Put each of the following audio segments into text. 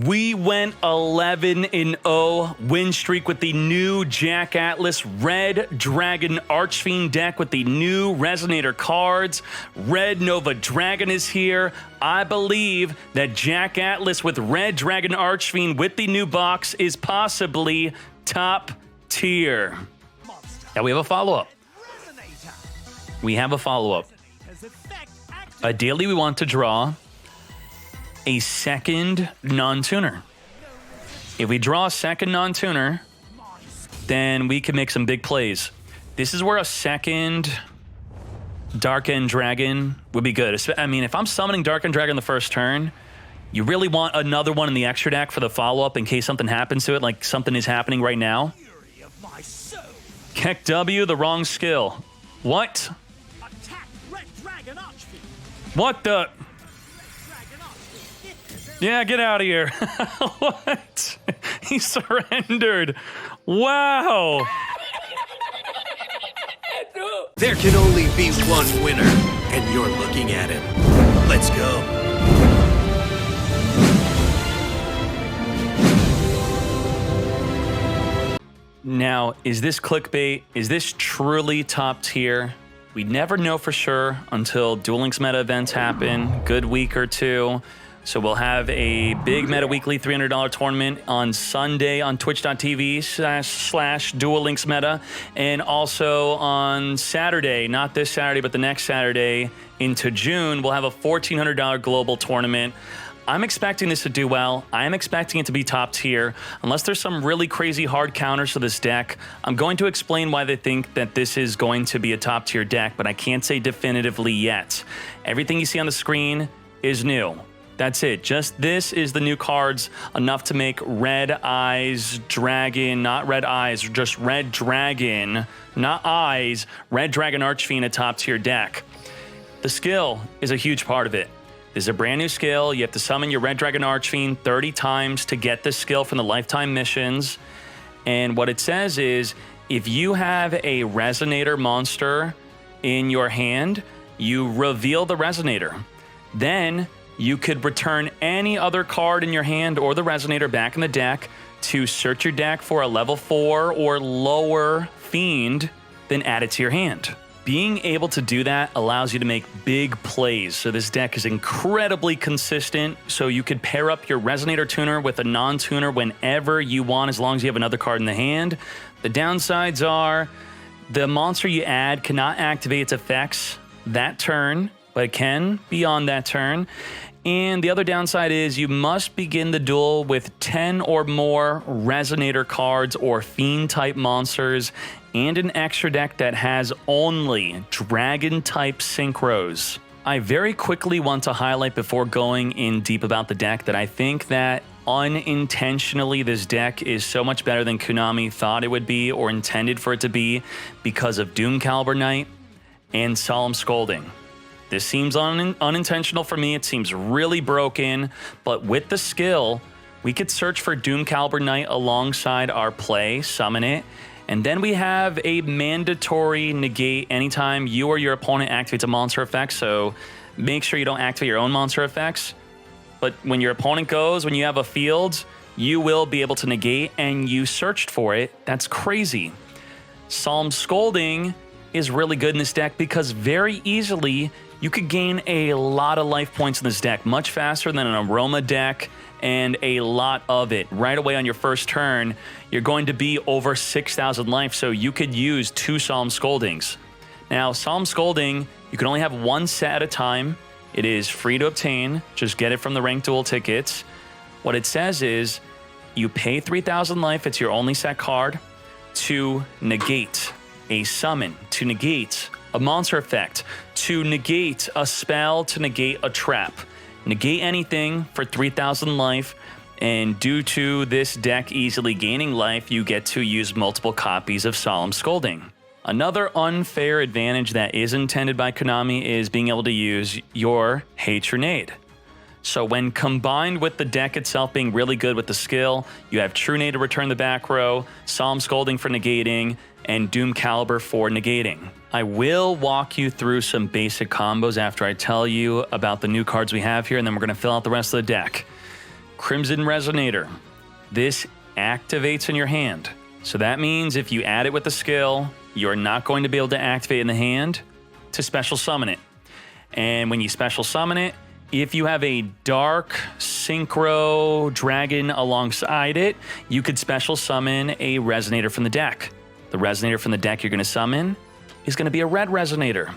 We went 11-0 win streak with the new Jack Atlas Red Dragon Archfiend deck with the new Resonator cards. Red Nova Dragon is here. I believe that Jack Atlas with Red Dragon Archfiend with the new box is possibly top tier. Now we have a follow-up. We have a follow-up. Ideally, we want to draw a second non-tuner. If we draw a second non-tuner, then we can make some big plays. This is where a second Dark End Dragon would be good. I mean, if I'm summoning Dark End Dragon the first turn, you really want another one in the extra deck for the follow-up in case something happens to it, like something is happening right now. Keck W, the wrong skill. What? What the? Yeah, get out of here. What? He surrendered. Wow. There can only be one winner, and you're looking at him. Let's go. Now, is this clickbait? Is this truly top tier? We never know for sure until Duel Links meta events happen. Good week or two. So we'll have a big Meta Weekly $300 tournament on Sunday on twitch.tv/Duel Links Meta. And also on Saturday, not this Saturday, but the next Saturday into June, we'll have a $1,400 global tournament. I'm expecting this to do well. I am expecting it to be top tier. Unless there's some really crazy hard counters to this deck, I'm going to explain why they think that this is going to be a top tier deck, but I can't say definitively yet. Everything you see on the screen is new. That's it. Just this is the new cards, enough to make Red Eyes Dragon, not Red Eyes, just Red Dragon, not Eyes, Red Dragon Archfiend a top tier deck. The skill is a huge part of it. This is a brand new skill. You have to summon your Red Dragon Archfiend 30 times to get this skill from the lifetime missions. And what it says is, if you have a Resonator monster in your hand, you reveal the Resonator. Then you could return any other card in your hand or the Resonator back in the deck to search your deck for a level 4 or lower fiend, then add it to your hand. Being able to do that allows you to make big plays. So this deck is incredibly consistent. So you could pair up your Resonator tuner with a non-tuner whenever you want, as long as you have another card in the hand. The downsides are the monster you add cannot activate its effects that turn, but it can beyond that turn. And the other downside is you must begin the duel with 10 or more Resonator cards or Fiend-type monsters and an extra deck that has only Dragon-type synchros. I very quickly want to highlight before going in deep about the deck that I think that unintentionally this deck is so much better than Konami thought it would be or intended for it to be because of Doomcaliber Knight and Solemn Scolding. This seems unintentional for me. It seems really broken, but with the skill, we could search for Doomcaliber Knight alongside our play, summon it, and then we have a mandatory negate anytime you or your opponent activates a monster effect, so make sure you don't activate your own monster effects. But when your opponent goes, when you have a field, you will be able to negate, and you searched for it. That's crazy. Solemn Scolding is really good in this deck because very easily you could gain a lot of life points in this deck, much faster than an Aroma deck, and a lot of it. Right away on your first turn, you're going to be over 6,000 life, so you could use 2 Solemn Scoldings. Now, Solemn Scolding, you can only have 1 set at a time. It is free to obtain. Just get it from the ranked duel tickets. What it says is, you pay 3,000 life, it's your only set card, to negate a summon, to negate a monster effect, to negate a spell, to negate a trap. Negate anything for 3,000 life, and due to this deck easily gaining life, you get to use multiple copies of Solemn Scolding. Another unfair advantage that is intended by Konami is being able to use your Hatronade. So when combined with the deck itself being really good with the skill, you have Trunade to return the back row, Solemn Scolding for negating, and Doomcaliber for negating. I will walk you through some basic combos after I tell you about the new cards we have here, and then we're going to fill out the rest of the deck. Crimson Resonator. This activates in your hand. So that means if you add it with the skill, you're not going to be able to activate in the hand to special summon it. And when you special summon it, if you have a dark synchro dragon alongside it, you could special summon a Resonator from the deck. The Resonator from the deck you're going to summon is going to be a Red Resonator.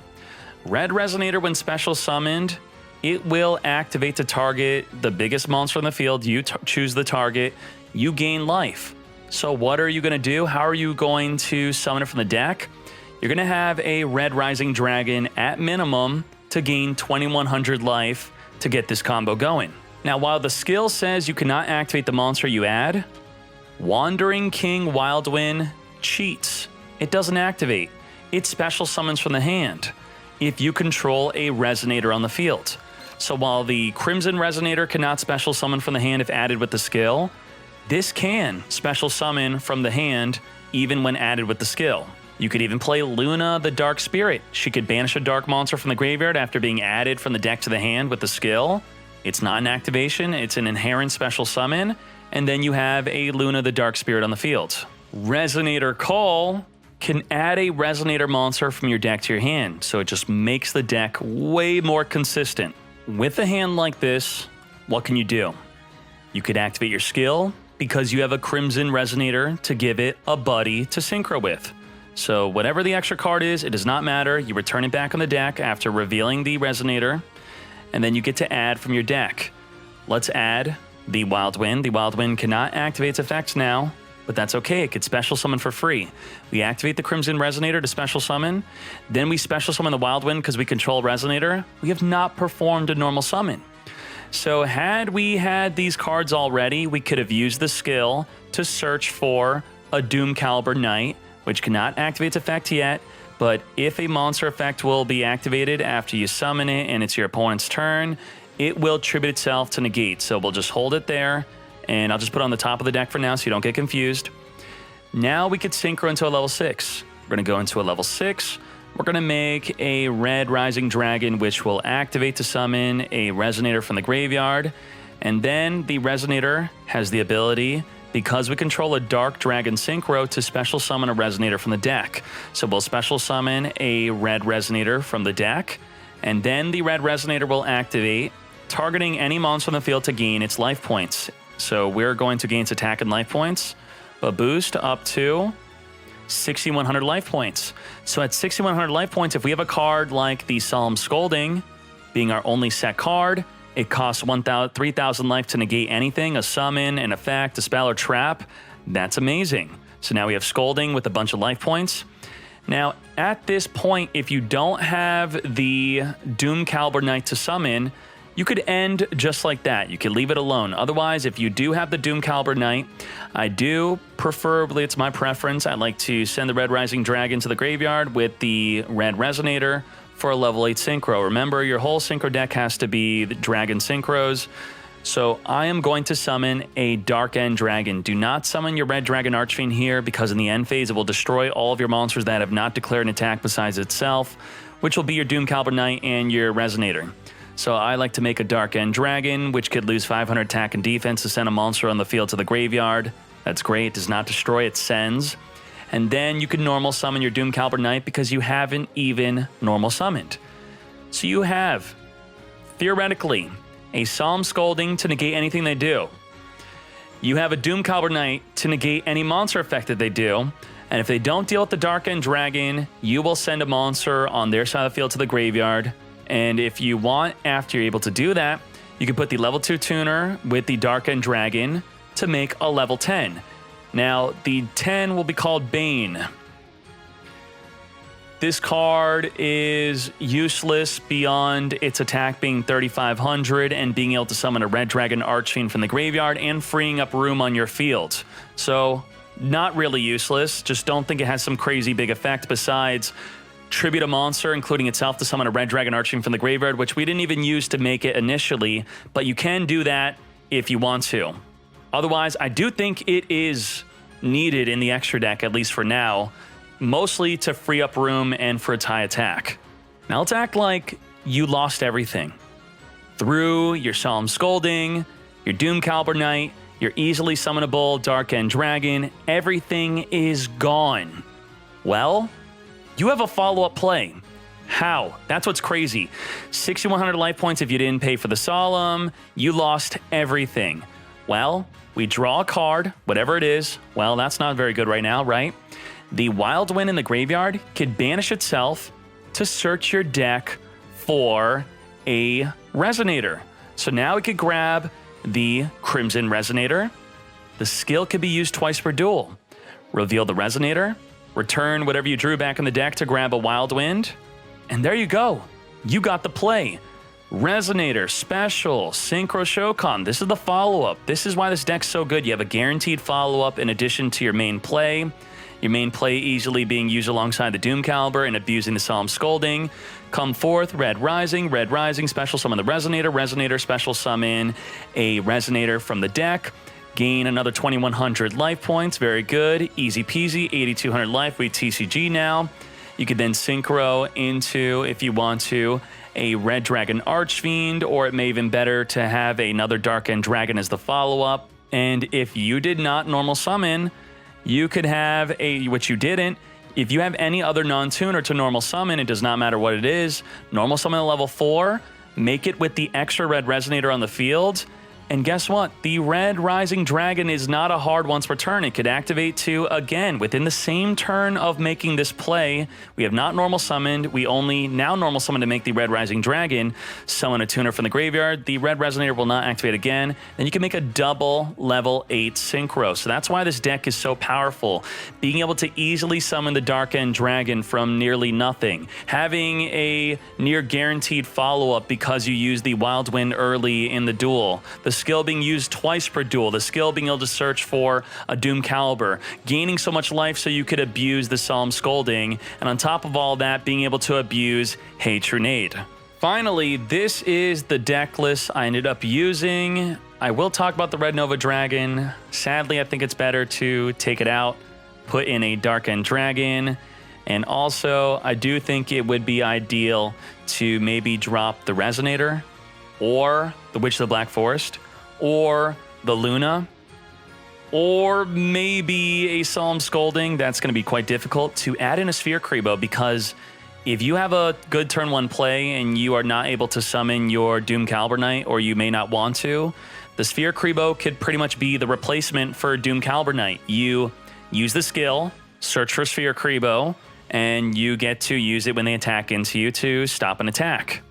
Red Resonator, when special summoned, it will activate to target the biggest monster on the field. You choose the target, you gain life. So what are you going to do? How are you going to summon it from the deck? You're going to have a Red Rising Dragon at minimum to gain 2100 life to get this combo going. Now, while the skill says you cannot activate the monster you add, Wandering King Wildwind cheats. It doesn't activate. It special summons from the hand if you control a Resonator on the field. So while the Crimson Resonator cannot special summon from the hand if added with the skill, this can special summon from the hand even when added with the skill. You could even play Luna the Dark Spirit. She could banish a dark monster from the graveyard after being added from the deck to the hand with the skill. It's not an activation, it's an inherent special summon, and then you have a Luna the Dark Spirit on the field. Resonator Call can add a Resonator monster from your deck to your hand, so it just makes the deck way more consistent. With a hand like this, what can you do? You could activate your skill because you have a Crimson Resonator to give it a buddy to synchro with. So whatever the extra card is, it does not matter. You return it back on the deck after revealing the Resonator, and then you get to add from your deck. Let's add the Wildwind. The Wildwind cannot activate its effects now, but that's okay. It could special summon for free. We activate the Crimson Resonator to special summon. Then we special summon the Wildwind because we control Resonator. We have not performed a normal summon. So had we had these cards already, we could have used the skill to search for a Doom Caliber Knight, which cannot activate its effect yet, but if a monster effect will be activated after you summon it and it's your opponent's turn, it will tribute itself to negate. So we'll just hold it there, and I'll just put it on the top of the deck for now so you don't get confused. Now we could synchro into a level 6. We're going to go into a level 6. We're going to make a Red Rising Dragon, which will activate to summon a Resonator from the graveyard. And then the Resonator has the ability, because we control a Dark Dragon Synchro, to special summon a Resonator from the deck. So we'll special summon a Red Resonator from the deck, and then the Red Resonator will activate, targeting any monster on the field to gain its life points. So we're going to gain its attack and life points, but boost up to 6,100 life points. So at 6,100 life points, if we have a card like the Solemn Scolding, being our only set card, it costs 3,000 life to negate anything, a summon, an effect, a spell, or trap. That's amazing. So now we have Scolding with a bunch of life points. Now, at this point, if you don't have the Doom Caliber Knight to summon, you could end just like that. You could leave it alone. Otherwise, if you do have the Doom Caliber Knight, I do, preferably, it's my preference, I'd like to send the Red Rising Dragon to the graveyard with the Red Resonator for a level 8 synchro. Remember, your whole synchro deck has to be the dragon synchros. So I am going to summon a Dark End Dragon. Do not summon your Red Dragon Archfiend here, because in the end phase, it will destroy all of your monsters that have not declared an attack besides itself, which will be your Doom Caliber Knight and your Resonator. So I like to make a Dark End Dragon, which could lose 500 attack and defense to send a monster on the field to the graveyard. That's great. It does not destroy, it sends. And then you can normal summon your Doom Caliber Knight because you haven't even normal summoned. So you have, theoretically, a Solemn Scolding to negate anything they do. You have a Doom Caliber Knight to negate any monster effect that they do. And if they don't deal with the Dark End Dragon, you will send a monster on their side of the field to the graveyard. And if you want, after you're able to do that, you can put the level 2 tuner with the Dark End Dragon to make a level 10. Now, the 10 will be called Bane. This card is useless beyond its attack being 3,500 and being able to summon a Red Dragon Archfiend from the graveyard and freeing up room on your field. So, not really useless. Just don't think it has some crazy big effect besides tribute a monster, including itself, to summon a Red Dragon Archfiend from the graveyard, which we didn't even use to make it initially, but you can do that if you want to. Otherwise, I do think it is needed in the extra deck, at least for now, mostly to free up room and for its high attack. Now let's act like you lost everything. Through your Solemn Scolding, your Doom Caliber Knight, your easily summonable Dark End Dragon, everything is gone. Well, you have a follow-up play. How? That's what's crazy. 6,100 life points if you didn't pay for the Solemn. You lost everything. Well, we draw a card, whatever it is. Well, that's not very good right now, right? The Wild Wind in the graveyard could banish itself to search your deck for a Resonator. So now we could grab the Crimson Resonator. The skill could be used twice per duel. Reveal the Resonator, return whatever you drew back in the deck to grab a Wild Wind, and there you go. You got the play. Resonator, Special, Synchro Shokan. This is the follow-up. This is why this deck's so good. You have a guaranteed follow-up in addition to your main play. Your main play easily being used alongside the Doom Caliber and abusing the Solemn Scolding. Come forth, Red Rising, Special Summon the Resonator, Resonator, Special Summon a Resonator from the deck. Gain another 2,100 life points. Very good. Easy peasy. 8,200 life. We TCG now. You could then synchro into, if you want to, a Red Dragon Archfiend, or it may even better to have another Dark End Dragon as the follow-up. And if you did not normal summon, you could have which you didn't. If you have any other non-tuner to normal summon, it does not matter what it is. Normal summon at level 4, make it with the extra Red Resonator on the field. And guess what? The Red Rising Dragon is not a hard once per turn. It could activate to, again, within the same turn of making this play. We have not normal summoned. We only now normal summon to make the Red Rising Dragon. Summon a tuner from the graveyard. The Red Resonator will not activate again. Then you can make a double level 8 synchro. So that's why this deck is so powerful. Being able to easily summon the Dark End Dragon from nearly nothing. Having a near guaranteed follow-up because you use the Wild Wind early in the duel. The skill being used twice per duel, the skill being able to search for a Doom Caliber, gaining so much life so you could abuse the Solemn Scolding, and on top of all that, being able to abuse Hatronade. Finally, this is the deck list I ended up using. I will talk about the Red Nova Dragon. Sadly, I think it's better to take it out, put in a Dark End Dragon, and also I do think it would be ideal to maybe drop the Resonator, or the Witch of the Black Forest, or the Luna, or maybe a Solemn Scolding. That's going to be quite difficult to add in a Sphere Kribo, because if you have a good turn 1 play and you are not able to summon your Doom Caliber Knight, or you may not want to, the Sphere Kribo could pretty much be the replacement for Doom Caliber Knight. You use the skill, search for Sphere Kribo, and you get to use it when they attack into you to stop an attack.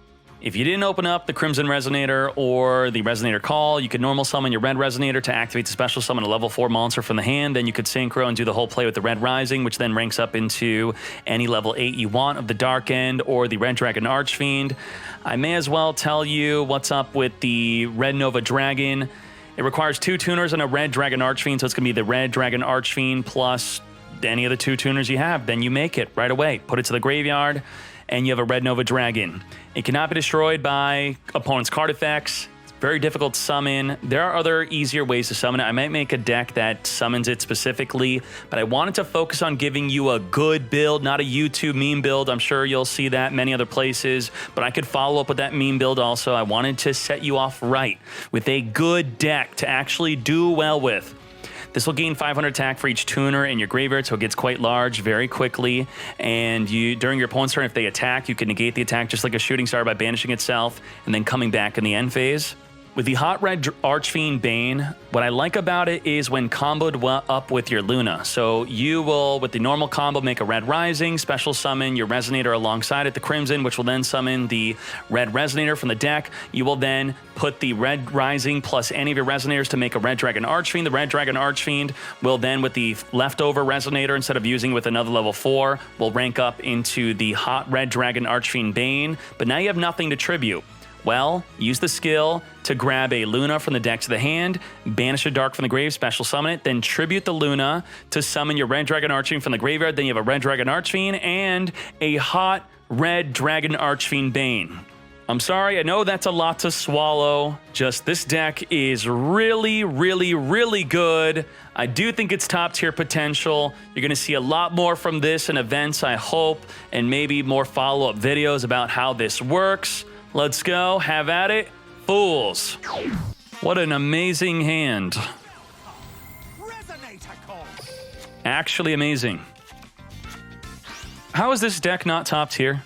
If you didn't open up the Crimson Resonator or the Resonator Call, you could normal summon your Red Resonator to activate the special summon a level 4 monster from the hand. Then you could synchro and do the whole play with the Red Rising, which then ranks up into any level 8 you want of the Dark End or the Red Dragon Archfiend. I may as well tell you what's up with the Red Nova Dragon. It requires 2 tuners and a Red Dragon Archfiend, so it's going to be the Red Dragon Archfiend plus any of the 2 tuners you have. Then you make it right away. Put it to the graveyard, and you have a Red Nova Dragon. It cannot be destroyed by opponent's card effects. It's very difficult to summon. There are other easier ways to summon it. I might make a deck that summons it specifically, but I wanted to focus on giving you a good build, not a YouTube meme build. I'm sure you'll see that many other places, but I could follow up with that meme build also. I wanted to set you off right with a good deck to actually do well with. This will gain 500 attack for each tuner in your graveyard, so it gets quite large very quickly. And you, during your opponent's turn, if they attack, you can negate the attack just like a shooting star by banishing itself and then coming back in the end phase. With the Hot Red Archfiend Bane, what I like about it is when comboed up with your Luna. So you will, with the normal combo, make a Red Rising, special summon your Resonator alongside it, the Crimson, which will then summon the Red Resonator from the deck. You will then put the Red Rising plus any of your Resonators to make a Red Dragon Archfiend. The Red Dragon Archfiend will then, with the leftover Resonator, instead of using with another level 4, will rank up into the Hot Red Dragon Archfiend Bane. But now you have nothing to tribute. Well, use the skill to grab a Luna from the deck to the hand, banish a Dark from the grave, special summon it, then tribute the Luna to summon your Red Dragon Archfiend from the graveyard. Then you have a Red Dragon Archfiend and a Hot Red Dragon Archfiend Bane. I'm sorry, I know that's a lot to swallow. Just this deck is really, really, really good. I do think it's top tier potential. You're going to see a lot more from this in events, I hope, and maybe more follow-up videos about how this works. Let's go. Have at it, fools. What an amazing hand. Resonator call. Actually amazing. How is this deck not top tier?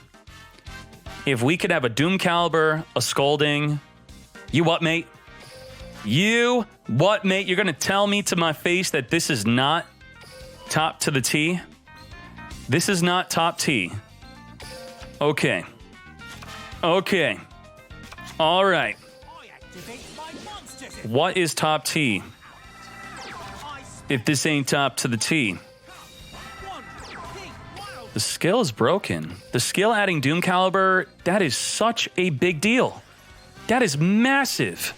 If we could have a Doom Caliber, a Scolding, you what, mate? You what, mate? You're gonna tell me to my face that this is not top to the T? This is not top T. Okay. Okay. All right. I activate my monsters. What is top T if this ain't top to the T? One pink wild. The skill is broken. The skill adding Doom Caliber, that is such a big deal. That is massive.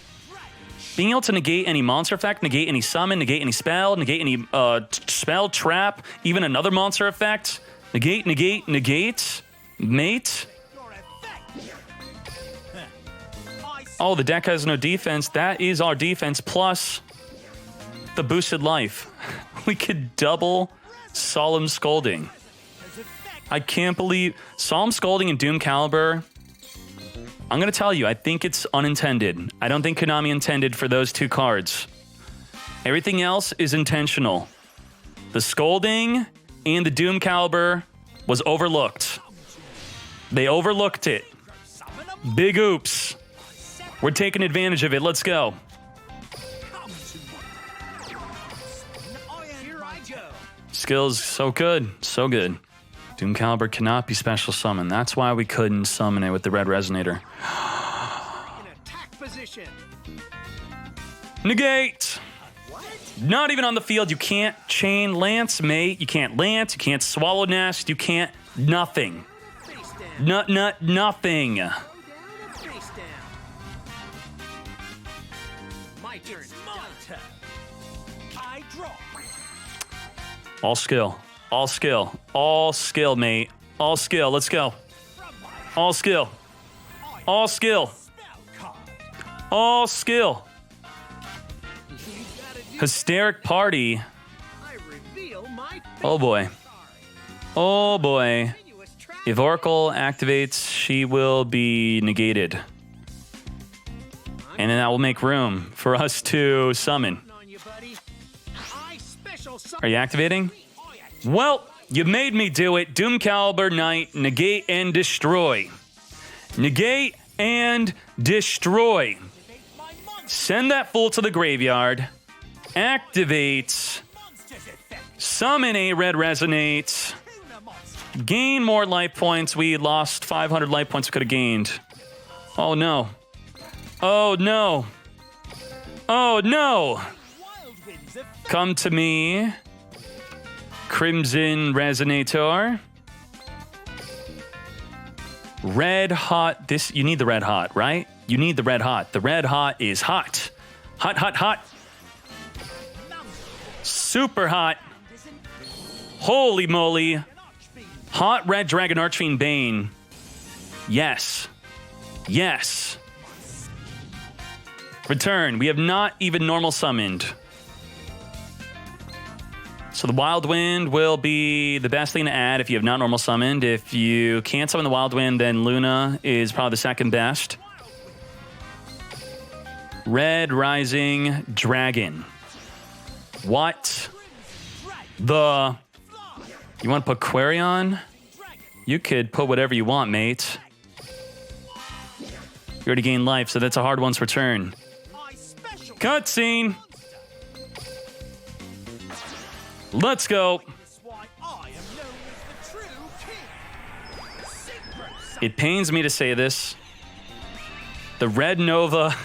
Being able to negate any monster effect, negate any summon, negate any spell, negate any spell, trap, even another monster effect. Negate, negate, negate. Mate. Your effect. Oh, the deck has no defense. That is our defense plus the boosted life. We could double Solemn Scolding. I can't believe Solemn Scolding and Doom Caliber. I'm going to tell you, I think it's unintended. I don't think Konami intended for those two cards. Everything else is intentional. The Scolding and the Doom Caliber was overlooked. They overlooked it. Big oops. We're taking advantage of it. Let's go. Skills so good. So good. Doom Caliber cannot be special summoned. That's why we couldn't summon it with the red Resonator. In attack position. Negate! Not even on the field. You can't chain Lance, mate. You can't Lance. You can't Swallow Nest. You can't... Nothing. Face down. Nothing. Go down or face down. My turn. My turn. I draw. All skill. All skill. All skill, mate. All skill. Let's go. All skill. All skill. Spell card. All skill. You gotta do. Hysteric Party. I reveal my. Oh boy. Oh boy. Continuous track. If Oracle activates, she will be negated. And then that will make room for us to summon. On you, buddy. I special Are you activating? Well, you made me do it. Doom Caliber Knight, negate and destroy. Negate and destroy. Send that fool to the graveyard. Activate. Summon a red Resonate. Gain more life points. We lost 500 life points we could have gained. Oh no. Oh no. Oh no. Come to me. Crimson Resonator. Red hot. This, you need the red hot, right? You need the red hot. The red hot is hot. Hot, hot, hot. Super hot. Holy moly. Hot red Dragon Archfiend Bane. Yes. Yes. Return. We have not even normal summoned. So the Wild Wind will be the best thing to add if you have not normal summoned. If you can't summon the Wild Wind, then Luna is probably the second best. Red Rising Dragon. What the... You want to put Quarion? You could put whatever you want, mate. You already gained life, so that's a hard one's return. Cutscene! Let's go. It pains me to say this. The Red Nova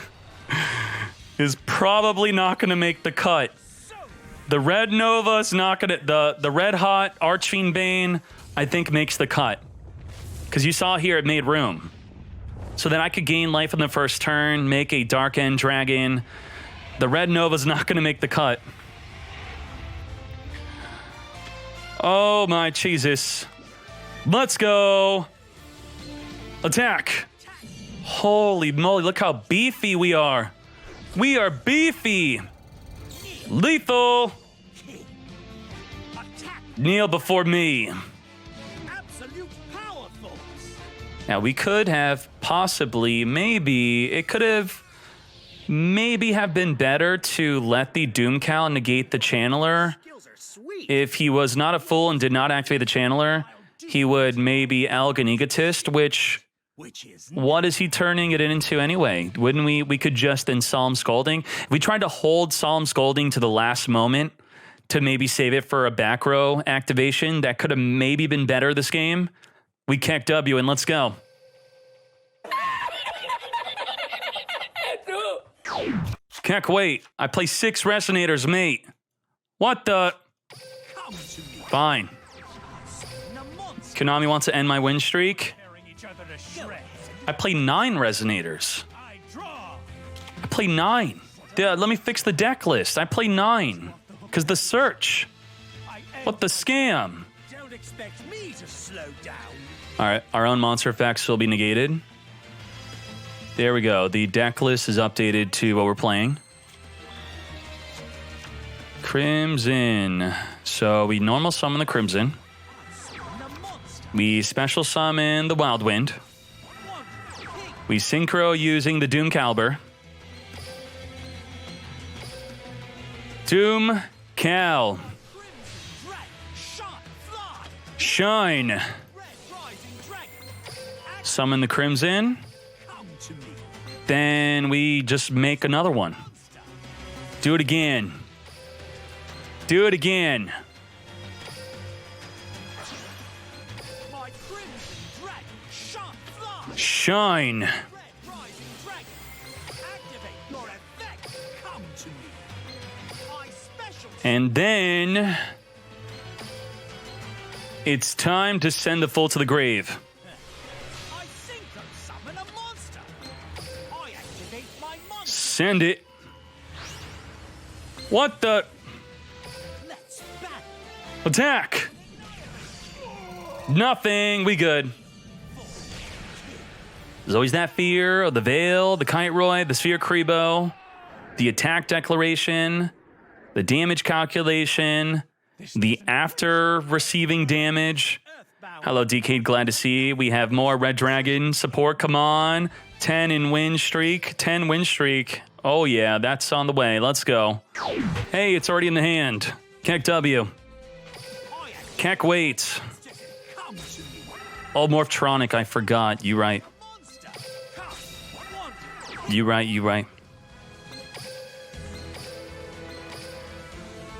is probably not going to make the cut. The Red Nova is not going to... The Red Hot Archfiend Bane, I think, makes the cut. Because you saw here, it made room. So that I could gain life in the first turn, make a Dark End Dragon. The Red Nova's not going to make the cut. Oh my Jesus. Let's go. Attack. Holy moly, look how beefy we are. We are beefy. Lethal. Kneel before me. Absolute powerful. Now we could have possibly, maybe, it could have maybe have been better to let the Doomcal negate the Channeler. Skills are sweet. If he was not a fool and did not activate the Channeler, he would maybe Elg an Egotist, which... Which is What is he turning it into anyway? Wouldn't we could just then Solemn Scolding. If we tried to hold Solemn Scolding to the last moment to maybe save it for a back row activation, that could have maybe been better this game. We kick W and let's go. Keck, wait. I play 6 Resonators, mate. What the? come to me. Fine. A monster Konami wants to end my win streak. tearing each other to shreds. I play 9 Resonators. I draw. I play 9. Let me fix the deck list. I play 9. Because the search. I What the scam? don't expect me to slow down. All right, our own monster effects will be negated. There we go. The deck list is updated to what we're playing. Crimson. So we normal summon the Crimson. A monster. We special summon the Wild Wind. One king. We synchro using the Doom Caliber. Doom Cal. Crimson dragon. Shine. Fly. Shine. Red rising dragon. Act. Summon the Crimson. Come to me. Then we just make another one. Monster. Do it again. Do it again. My crimson dragon. Shine. Fly. Shine. Red rising dragon. Activate your effect. Come to me. I special. And then it's time to send the fool to the grave. I synchro summon a monster. I activate my monster. Send it. What the? Let's battle. Attack. Nothing. We good. There's always that fear of the Veil, the Kite Roy, the Sphere Kribo, the attack declaration, the damage calculation, the after receiving damage. Earthbound. Hello, Dkayed. Glad to see you. We have more Red Dragon support. Come on. 10 in win streak. 10 win streak. Oh, yeah. That's on the way. Let's go. Hey, it's already in the hand. Keck W. I activate Keck waits. come to me. Oh, Morphtronic. I forgot. You right. Monster. Come. One. You right. You right.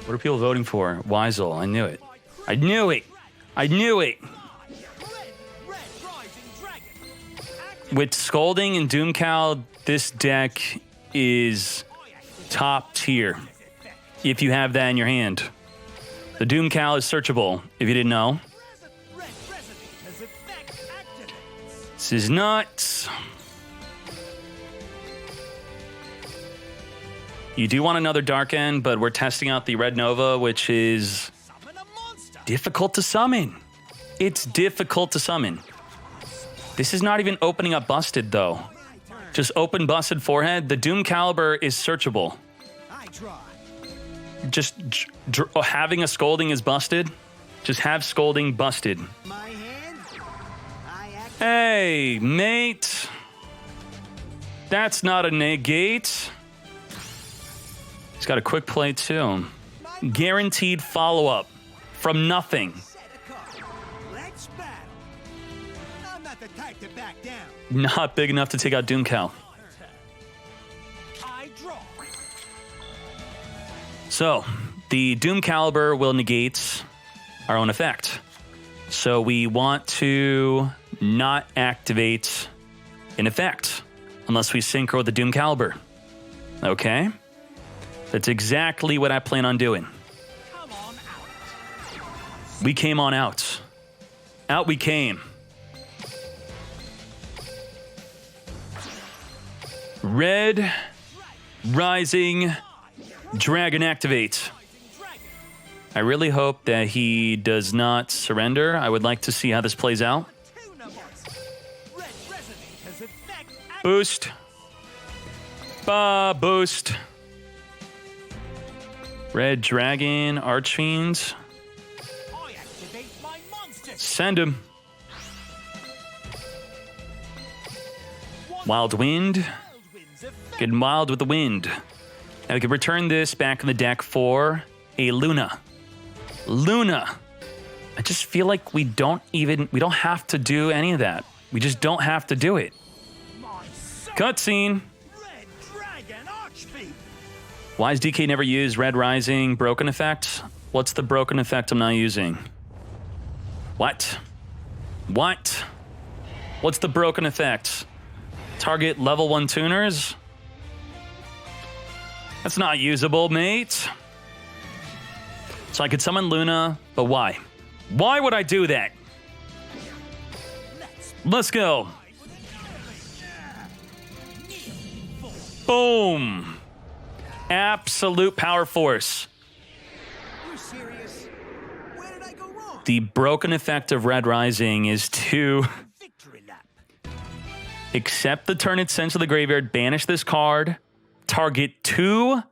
What are people voting for? Weisel. I knew it. I knew it. I knew it. Red rising dragon. Activate. With Scolding and Doomcal, this deck is top tier if you have that in your hand. The Doomcal is searchable, if you didn't know. Red Resonator's effect activates. This is nuts. You do want another Dark End, but we're testing out the Red Nova, which is Summon a monster. difficult to summon. It's difficult to summon. This is not even opening up Busted, though. Just open Busted Forehead. The Doom Caliber is searchable. I draw. Just having a Scolding is busted. Just have Scolding busted. My hand. I activate. Hey, mate. That's not a negate. He's got a quick play, too. Guaranteed follow-up from nothing. Set a card. Let's battle. I'm not the type to back down. Not big enough to take out Doomcal. I draw. So, the Doom Caliber will negate our own effect. So we want to not activate an effect unless we synchro with the Doom Caliber. Okay? That's exactly what I plan on doing. Come on out. We came on out. Out we came. Red Rising Dragon activate. I really hope that he does not surrender. I would like to see how this plays out. Tuna monster. Red Resonator's effect activates. Boost. Boost. Red Dragon, Archfiends. I activate my monster. Send him. Wild Wind. Whirlwind's effect Getting wild with the wind. Now we can return this back in the deck for a Luna. Luna. I just feel like we don't have to do any of that. We just don't have to do it. Cutscene. Red Dragon Archfiend. Why has Dkayed never used Red Rising broken effect? What's the broken effect I'm not using? What? What? What's the broken effect? Target level 1 tuners? That's not usable, mate. So I could summon Luna, but why? Why would I do that? Let's go. Boom. Absolute power force. You serious? Where did I go wrong? The broken effect of Red Rising is to Victory lap. accept the turn it sends to the graveyard, banish this card, target 2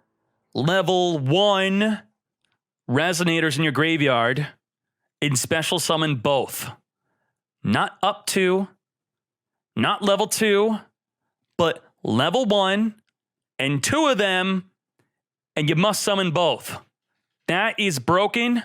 level 1 Resonators in your graveyard, and special summon both. Not up to, not level 2, but level 1 and 2 of them, and you must summon both. That is broken.